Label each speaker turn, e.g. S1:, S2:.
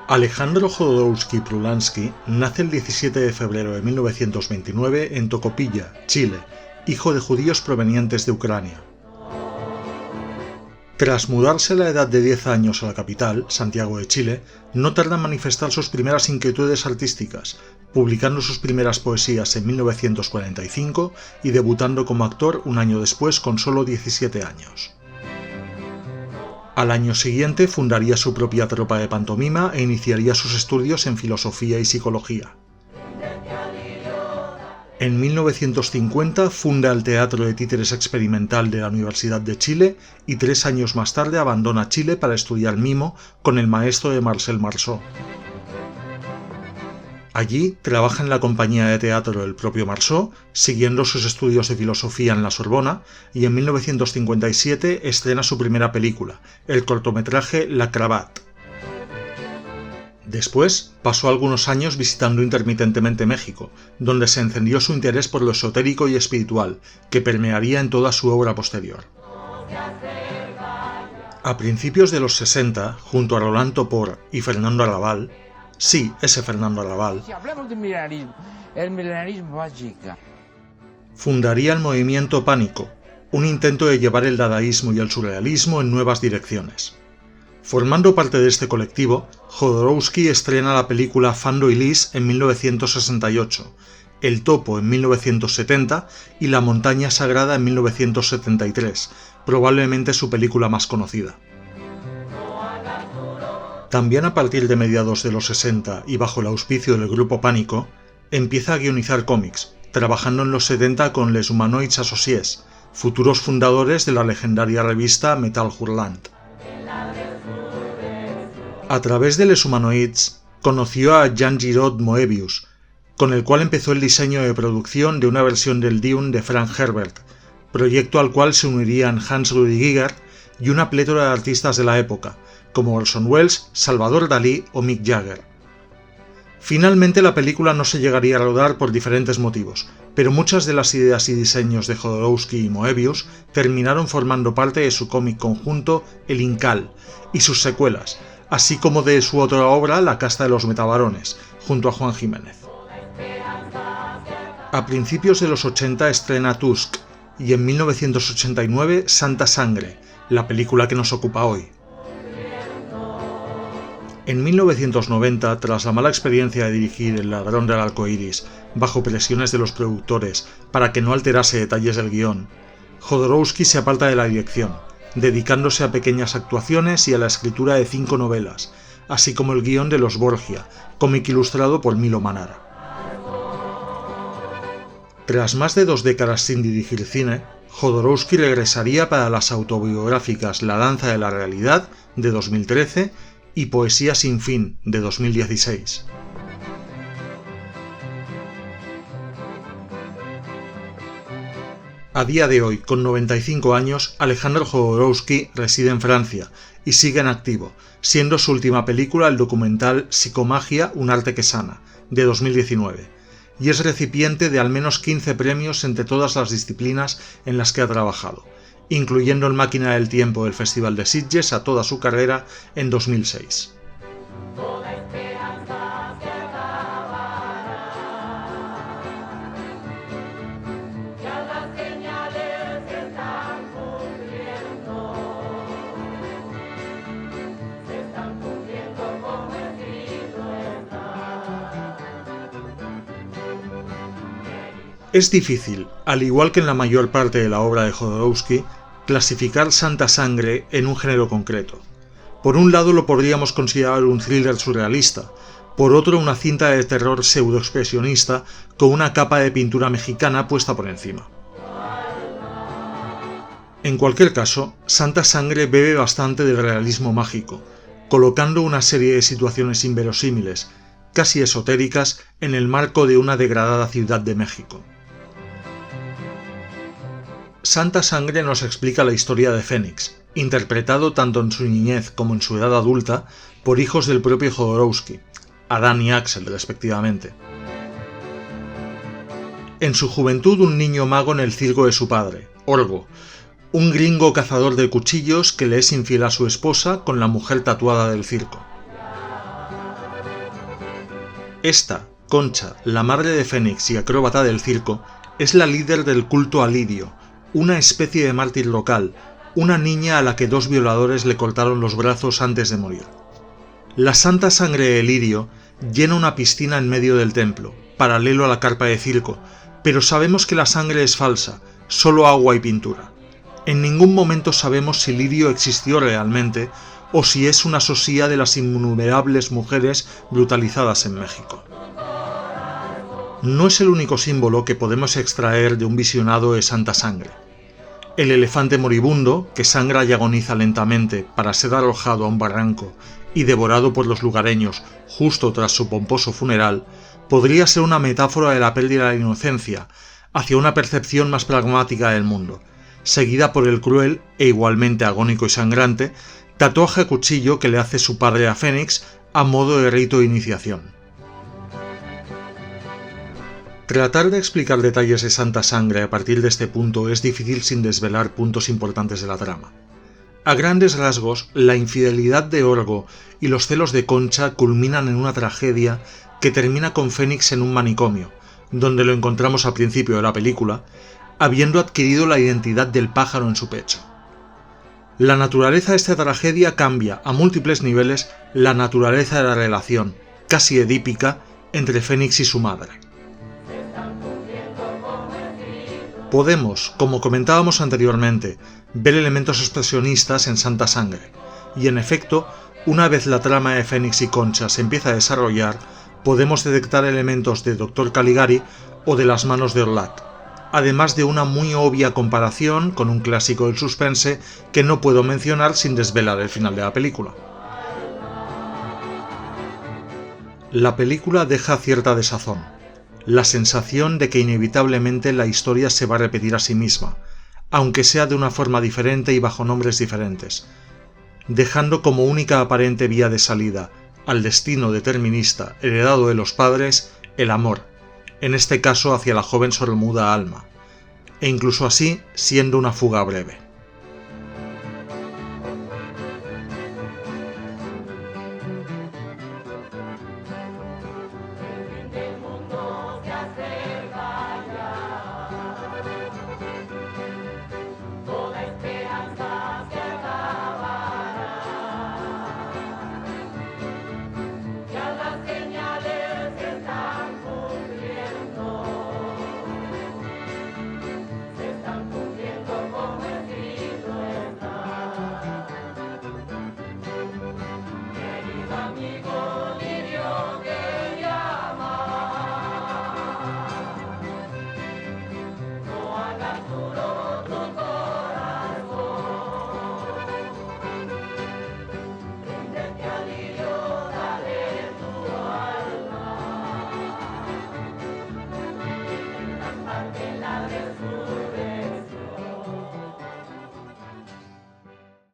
S1: Alejandro Jodorowsky-Prulansky nace el 17 de febrero de 1929 en Tocopilla, Chile, hijo de judíos provenientes de Ucrania. Tras mudarse a la edad de 10 años a la capital, Santiago de Chile, no tarda en manifestar sus primeras inquietudes artísticas, publicando sus primeras poesías en 1945 y debutando como actor un año después con solo 17 años. Al año siguiente fundaría su propia tropa de pantomima e iniciaría sus estudios en filosofía y psicología. En 1950 funda el Teatro de Títeres Experimental de la Universidad de Chile y 3 años más tarde abandona Chile para estudiar mimo con el maestro de Marcel Marceau. Allí trabaja en la compañía de teatro del propio Marceau, siguiendo sus estudios de filosofía en la Sorbona, y en 1957 estrena su primera película, el cortometraje La Cravate. Después pasó algunos años visitando intermitentemente México, donde se encendió su interés por lo esotérico y espiritual, que permearía en toda su obra posterior. A principios de los 60, junto a Roland Topor y Fernando Arrabal, sí, ese Fernando Arrabal,
S2: Si hablamos de milenarismo, el milenarismo va chica.
S1: Fundaría el movimiento Pánico, un intento de llevar el dadaísmo y el surrealismo en nuevas direcciones. Formando parte de este colectivo, Jodorowsky estrena la película Fando y Lis en 1968, El Topo en 1970 y La Montaña Sagrada en 1973, probablemente su película más conocida. También a partir de mediados de los 60 y bajo el auspicio del grupo Pánico, empieza a guionizar cómics, trabajando en los 70 con Les Humanoids Associés, futuros fundadores de la legendaria revista Metal Hurlant. A través de Les Humanoids, conoció a Jean Giraud Moebius, con el cual empezó el diseño de producción de una versión del Dune de Frank Herbert, proyecto al cual se unirían Hans Rudy Giger y una plétora de artistas de la época, como Orson Welles, Salvador Dalí o Mick Jagger. Finalmente la película no se llegaría a rodar por diferentes motivos, pero muchas de las ideas y diseños de Jodorowsky y Moebius terminaron formando parte de su cómic conjunto El Incal y sus secuelas, así como de su otra obra La Casta de los Metabarones, junto a Juan Jiménez. A principios de los 80 estrena Tusk y en 1989 Santa Sangre, la película que nos ocupa hoy. En 1990, tras la mala experiencia de dirigir El ladrón del arco iris, bajo presiones de los productores para que no alterase detalles del guión, Jodorowsky se aparta de la dirección, dedicándose a pequeñas actuaciones y a la escritura de 5 novelas, así como el guión de Los Borgia, cómic ilustrado por Milo Manara. Tras más de 2 décadas sin dirigir cine, Jodorowsky regresaría para las autobiográficas La danza de la realidad, de 2013, y Poesía sin fin, de 2016. A día de hoy, con 95 años, Alejandro Jodorowsky reside en Francia y sigue en activo, siendo su última película el documental Psicomagia, un arte que sana, de 2019, y es recipiente de al menos 15 premios entre todas las disciplinas en las que ha trabajado, incluyendo el Máquina del Tiempo del Festival de Sitges a toda su carrera en 2006. Es difícil, al igual que en la mayor parte de la obra de Jodorowsky, clasificar Santa Sangre en un género concreto. Por un lado lo podríamos considerar un thriller surrealista, por otro una cinta de terror pseudoexpresionista con una capa de pintura mexicana puesta por encima. En cualquier caso, Santa Sangre bebe bastante del realismo mágico, colocando una serie de situaciones inverosímiles, casi esotéricas, en el marco de una degradada ciudad de México. Santa Sangre nos explica la historia de Fénix, interpretado tanto en su niñez como en su edad adulta por hijos del propio Jodorowsky, Adán y Axel respectivamente. En su juventud un niño mago en el circo de su padre, Orgo, un gringo cazador de cuchillos que le es infiel a su esposa con la mujer tatuada del circo. Esta, Concha, la madre de Fénix y acróbata del circo, es la líder del culto a Lirio, una especie de mártir local, una niña a la que 2 violadores le cortaron los brazos antes de morir. La santa sangre de Lirio llena una piscina en medio del templo, paralelo a la carpa de circo, pero sabemos que la sangre es falsa, solo agua y pintura. En ningún momento sabemos si Lirio existió realmente o si es una sosía de las innumerables mujeres brutalizadas en México. No es el único símbolo que podemos extraer de un visionado de santa sangre. El elefante moribundo, que sangra y agoniza lentamente para ser arrojado a un barranco y devorado por los lugareños justo tras su pomposo funeral, podría ser una metáfora de la pérdida de la inocencia hacia una percepción más pragmática del mundo, seguida por el cruel e igualmente agónico y sangrante tatuaje a cuchillo que le hace su padre a Fénix a modo de rito de iniciación. Tratar de explicar detalles de santa sangre a partir de este punto es difícil sin desvelar puntos importantes de la trama. A grandes rasgos, la infidelidad de Orgo y los celos de Concha culminan en una tragedia que termina con Fénix en un manicomio, donde lo encontramos al principio de la película, habiendo adquirido la identidad del pájaro en su pecho. La naturaleza de esta tragedia cambia a múltiples niveles la naturaleza de la relación, casi edípica, entre Fénix y su madre. Podemos, como comentábamos anteriormente, ver elementos expresionistas en Santa Sangre, y en efecto, una vez la trama de Fénix y Concha se empieza a desarrollar, podemos detectar elementos de Dr. Caligari o de Las manos de Orlat, además de una muy obvia comparación con un clásico del suspense que no puedo mencionar sin desvelar el final de la película. La película deja cierta desazón, la sensación de que inevitablemente la historia se va a repetir a sí misma, aunque sea de una forma diferente y bajo nombres diferentes, dejando como única aparente vía de salida al destino determinista heredado de los padres el amor, en este caso hacia la joven sordomuda Alma, e incluso así siendo una fuga breve.